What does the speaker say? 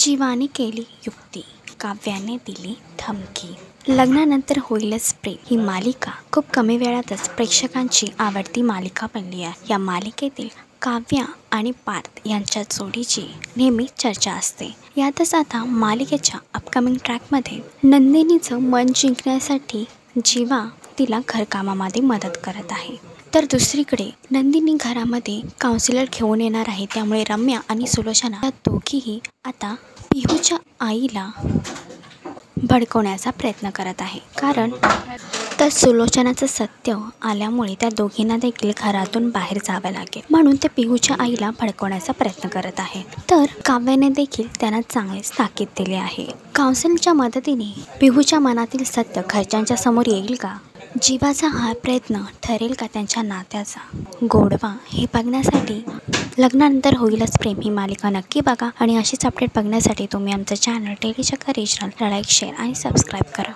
जीवाने केली युक्ती, काव्याने दिली धमकी. लग्नानंतर होईलच प्रेम ही मालिका खूप कमी वेळातच प्रेक्षकांची आवडती मालिका बनली आहे. या मालिकेतील काव्या आणि पार्थ यांच्या जोडीची नेहमी चर्चा असते. यातच आता मालिकेच्या अपकमिंग ट्रॅकमध्ये नंदिनीचं मन जिंकण्यासाठी जीवा तिला घरकामामध्ये मदत करत आहे. तर दुसरीकडे नंदिनी घरामध्ये काउन्सिलर घेऊन येणार आहे. त्यामुळे रम्या आणि सुलोचना या दोघीही आता पिहूच्या आईला भडकवण्याचा प्रयत्न करत आहे. कारण तर सुलोचनाचं सत्य आल्यामुळे त्या दोघींना देखील घरातून बाहेर जावं लागेल, म्हणून ते पिहूच्या आईला भडकवण्याचा प्रयत्न करत आहे. तर काव्याने देखील त्यांना चांगलेच ताकीद दिले आहे. काउन्सिलच्या मदतीने पिहूच्या मनातील सत्य घरच्यांच्या समोर येईल का? जीवाचा हा प्रयत्न ठरेल का त्यांच्या नात्याचा गोडवा? हे बघण्यासाठी लग्नानंतर होईलच प्रेम ही मालिका नक्की बघा आणि अशीच अपडेट बघण्यासाठी तुम्ही आमचं channel Tellychakkar regional like, share आणि सबस्क्राईब करा.